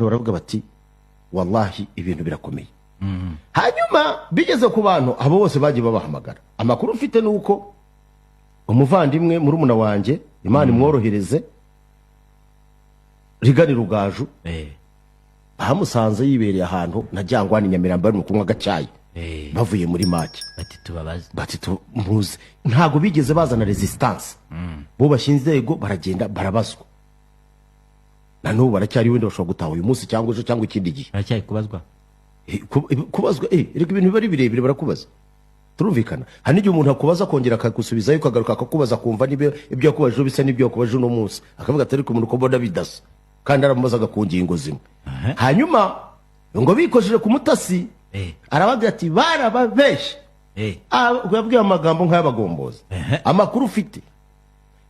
baravuga bati wallahi ibintu birakomeye. Hanyuma bigeze ku bantu abo bose bagiye babahamagara. Amakuru mfite nuko umuvandimwe muri umuna wanje Imana imworohereze Rigani Rugaju bamusanze yibereye ahantu na Jangwani Nyamirambo bari mu kunywa gacyayi bavuye muri make bati tumuze ntago bigeze bazana resistance bo bashinzego baragenda barabazwa na n'ubu baracyari wenda bashobora gutaha uyu munsi cyangwa ejo cyangwa ikindi gihe baracyari kubazwa reka ibintu bari birebire barakubaza turumvikana hani igihe umuntu akubaza kongera akagusubiza yuko agaruka akakubaza kumva nibe ibyo yakubaje bisa n'ibyo yakubaje no munsi akavuga atari ku muntu ko mbona bidasa kandi aramubazaga ku ngingo zimwe hanyuma ngo bikojeje ku mutasi arabagira ati barababeshe yabwiye amagambo nk'ayabagomboza amakuru ufite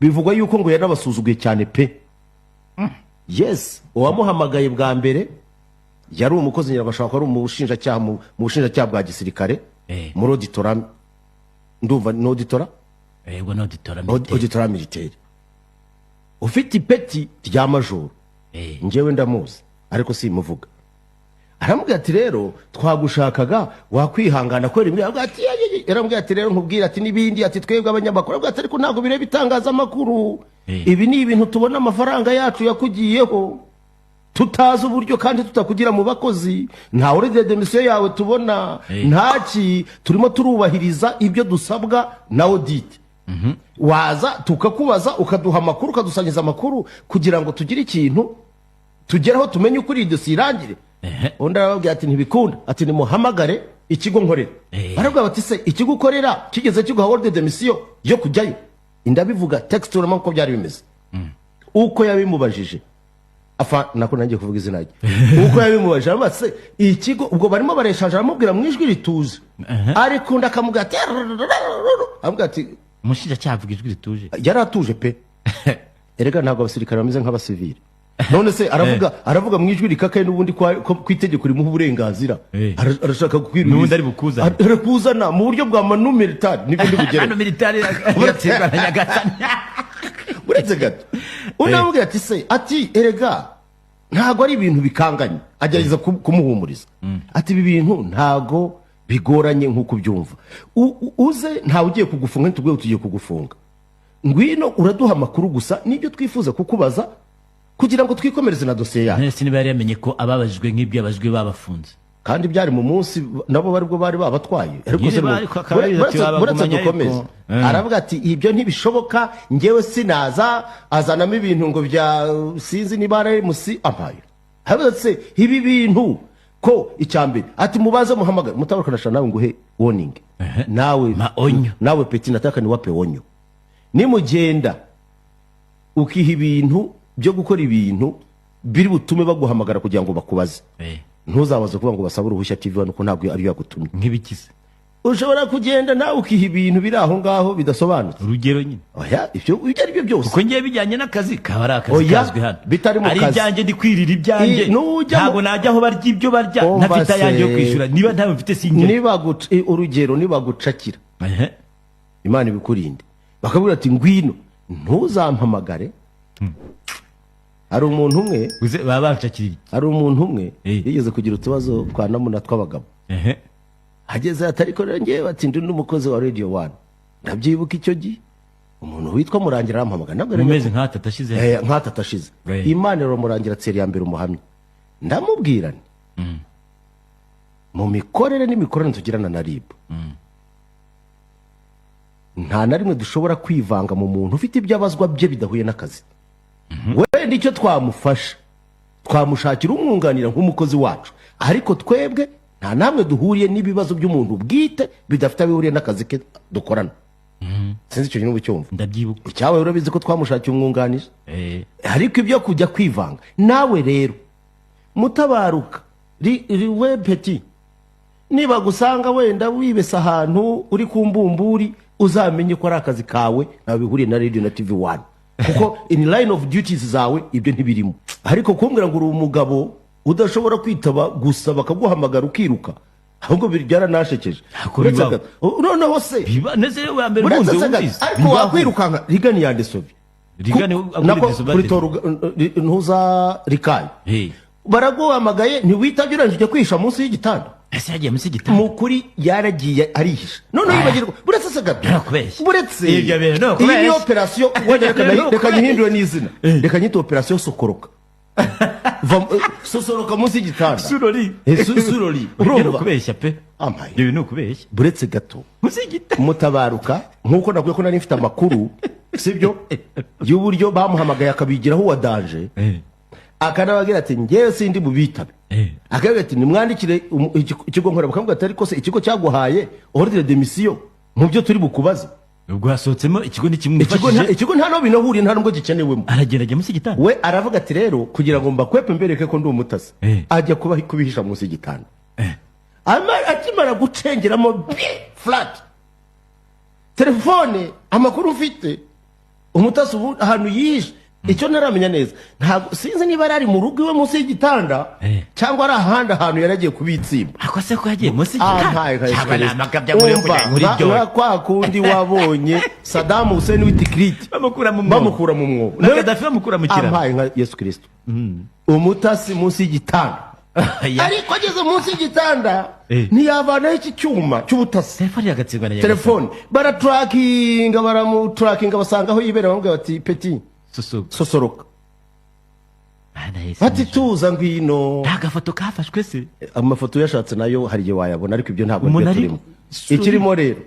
bivugwa yuko ngo yarabasuzuguye cyane pe yes uwamuhamagaye bwa mbere yari umukozi nyirabashaka ari umushinjacyaha mu bushinjacyaha bwa gisirikare muri auditora ndumva no auditora yego no auditora militaire ufite ipeti rya majoro njyewe ndamuzi ariko simuvuga aramubwira ati rero twagushakaga wakwihangana kwera imwe ati yaramubwira ati rero nkubwira ati nibindi ati twebwe abanyamakuru avuga ati ariko ntago bireba itangaza makuru ibi ni ibintu tubona amafaranga yacu yakugiyeho tutazi uburyo kandi tutakugira mu bakozi nta urede demission yawe tubona ntaki turimo turubahiriza ibyo dusabwa na audit waza tukakubaza ukaduha amakuru ukadusangiza amakuru kugira ngo tugire ikintu tugeraho tumenye ukuri idosiye irangire undi arababwira ati ntibikunda ati nimuhamagare ikigo nkorera baravuga bati se ikigo ukorera kigeze kiguha ordre de mission yo kujyayo indabivuga text uramo uko byari bimeze uko yabimubajije afa nako nangiye kuvuga izina rye uko yabimubajije base ikigo ubwo barimo bareshanje aramubwira mu ijwi rituze ariko ndakamubwira ati avuga ati umushinja cyavuga ijwi rituje yaratuje pe erega ntago abasirikare bameze nk'abasivile none se aravuga mu ijwi rikakaye n'ubundi ku itegeko rimuha uburenganzira arashaka kukwiruriza n'ubundi ari bukuzana arakuzana mu buryo bwa manu militari n'ibindi bugere manu militari yatsirwa na Nyagatare uretse gato unamubwira ati se ati erega ntago ari ibintu bikanganye agerageza kumuhumuriza ati ibi bintu ntago bigoranye nk'uko byumva uze ntawe ugiye kugufunga ntitubwe tugiye kugufunga ngwino uraduha amakuru gusa nibyo twifuza kukubaza kugira ngo twikomereze na dosiye yacu nese niba yari yamenye ko ababajwe nk'ibyo abajwe babafunze kandi byari mu munsi nabo baribwo bari babatwaye ariko dukomeze aravuga ati ibyo ntibishoboka ngewe sinaza azanamo ibintu ngo bya sinzi niba ari musi ampaye aravuga ati ibi bintu ko icyambere ati mubaze muhamagara mutabakanasha nawe nguhe warning nawe peti nataka ni wape onyo nimugenda ukiha ibintu byo gukora ibintu biri butume baguhamagara kugira ngo bakubaze ntuzabaze kuvuga ngo basaba uruhushya TV nuko ntabwo ari yagutumye nk'ibikize ushobora kugenda nawe ukiha ibintu biri aho ngaho bidasobanutse urugero nyine oya ibyo ari byo byose kuko ngiye bijyanye n'akazi kaba ari akazi kazwi hano bitari mu kazi ari ibyanjye ndi kwirira ibyanjye ntabwo najya aho barya ibyo barya ntafite ayanjye yo kwishyura niba ntawe mfite sinjye urugero nibagucakira Imana ibikurinde bakabwira ati ngwino ntuzampamagare hari umuntu umwe baba bacakiriye hari umuntu umwe yigeze kugira utubazo kwa namuna tw'abagabo hageze atariko rero ngiye bati ndi n'umukozi wa Radio 1 ndabyibuka icyo gihe umuntu witwa Murangira arampamagara nabwo umeze nk'atatashize nk'atatashize Imana rero Murangira tseri ya mbere umuhamye ndamubwira mu mikorere n'imikorane tugirana na RIB nta na rimwe dushobora kwivanga mu muntu ufite ibyabazwa bye bidahuye n'akazi wenda icyo twamufasha twamushakira umwunganira nk'umukozi wacu ariko twebwe nta namwe duhuriye n'ibibazo by'umuntu bwite bidafite abihuriye n'akazi ke dukorana sinzi icyo kintu cyumva ndabyibuka icyawe urabizi ko twamushakiye umwunganira ariko ibyo kujya kwivanga nawe rero mutabaruka we peti niba gusanga wenda wibesa ahantu uri ku mbumburi uzamenye ko ari akazi kawe nawe bihuriye na Radio na TV1 kuko in line of duties zawe ibyo ntibirimo ariko kumbwira ngo uri umugabo udashobora kwitaba gusa bakaguhamagara ukiruka ahubwo byaranashekeje noneho se neze wa mbere bunze wumvise ariko wakwirukanka Rigani yande sobi Rigani nako kuri toru ntuza rikaye baraguhamagaye ntiwitabye urangije kwihisha munsi y'igitanda. Ese yagiye munsi y'igitanda? Mukuri yaragiye arihisha. None yibagirwa buretse se gato. Nakubeshya. Buretse. Ibyo bintu no kubeshya. Iyi operation reka nyihindure n'izina. Reka nyite operation sokoroka. Sosoroka munsi y'igitanda. Surori. Surori. Urumva kubeshya pe. Amaye. Ibyo bintu kubeshya. Buretse gato. Munsi y'igitanda. Mutabaruka nkuko nakwiye ko nari mfite amakuru. Sibyo? Y'uburyo bamuhamagaye akabigiraho wadanje. Akanabagira ati ngewe sindi mubitabe. Akagira ati nimwandikire ikigo nkora bakavuga ati ariko se ikigo cyaguhaye ordre de mission mu byo turi bukubaze. Ubwo hasohotsemo ikigo n'ikimwifashije. Ikigo nta no binahuriye nta nubwo gikenewemo. Aragerage munsi y'igitanda. We aravuga ati rero kugira ngo mbakwepe mbereke ko ndi umutasi. Ajya kubihisha munsi y'igitanda. Akimara gucengeramo flat. Telefone amakuru mfite umutasi ahantu yihishe. Icyo naramenya neza ntabwo sinzi niba ari mu rugo iwe munsi y'igitanda cyangwa ari ahandi ahantu yaragiye kubitsimba. Ako se ko yagiye munsi y'igitanda cyangwa namakabya muri byo kwa kundi wabonye Saddam Hussein w'itikiriti bamukura mu mwobo na Gaddafi bamukura mu kiraro ampaye nka Yesu Kristo. Umutasi munsi y'igitanda ariko ageze munsi y'igitanda ntiyavanaho iki cyuma cy'ubutasi. Telefone baratrackinga basanga aho yibera bamubwira bati peti sosoroka. Ati tuza ngwino. Agafoto kafashwe se. Amafoto yashatse nayo hari igihe wayabona ariko ibyo ntabwo turimo. Ikirimo rero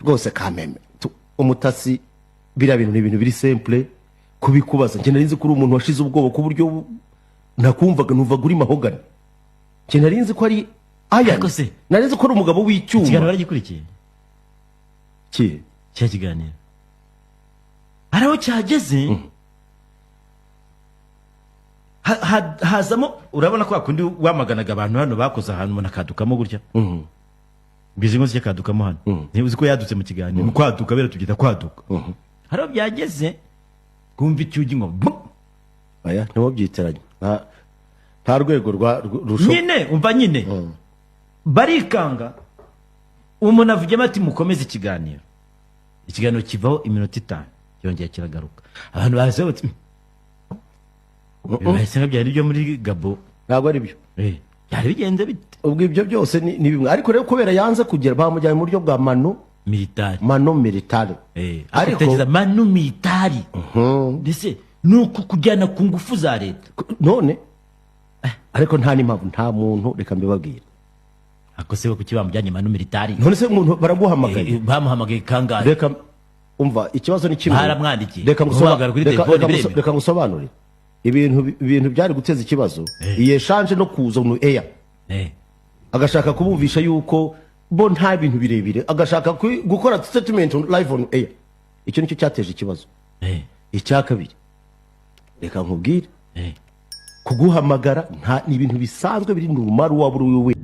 rwose kameme. Umutasi bira bintu n'ibintu biri simple kubikubaza. Nje narinzi kuri umuntu washize ubwoba ku buryo nakumvaga numva guri mahogana. Nje narinzi ko ari aya. Narinzi ko ari umugabo w'icyuma. Kiganiro baragikurikiye. Cya kiganiro. Araho cyageze hazamo urabona ko akundi wamaganaga abantu hano bakoze ahantu umuntu akadukamo gutya. Bizi ngo cyakadukamo hano. Ntibuzi ko yadutse mu kiganiro. Mu kwaduka bera tugita kwaduka. Haro byageze kumva icyugi ngo aya ntiwo byiteranye. Nta rwego rusho. Nyine umva nyine. Barikanga umuntu avugema ati mukomeze ikiganiro. Ikiganiro kivaho iminota 5. Yongeye kiragaruka abantu baze bati bahise byari byo muri Gabo ntabwo ari byo byari bigenze bite. Ubwo ibyo byose ni bimwe ariko rero kubera yanze kugera bamujyanye mu buryo bwa mano militari ariko tegeza mano militari ndetse nuko kujyana ku ngufu za leta none ariko nta n'impamvu nta muntu reka mbibabwira ako se kuki bamujyanye mano militari none se umuntu baraguhamagaye bamuhamagaye kangahe reka umva ikibazo ni kimwe haramwandikiye reka ngusobanurire ibintu byari guteza ikibazo yeshanje no kuza mu air agashaka kubumvisha yuko bo nta bintu birebire agashaka gukora statement live on air. Icyo nicyo cyateje ikibazo. Icya kabiri reka nkubwire kuguhamagara nta ibintu bisanzwe biri normal waburi wewe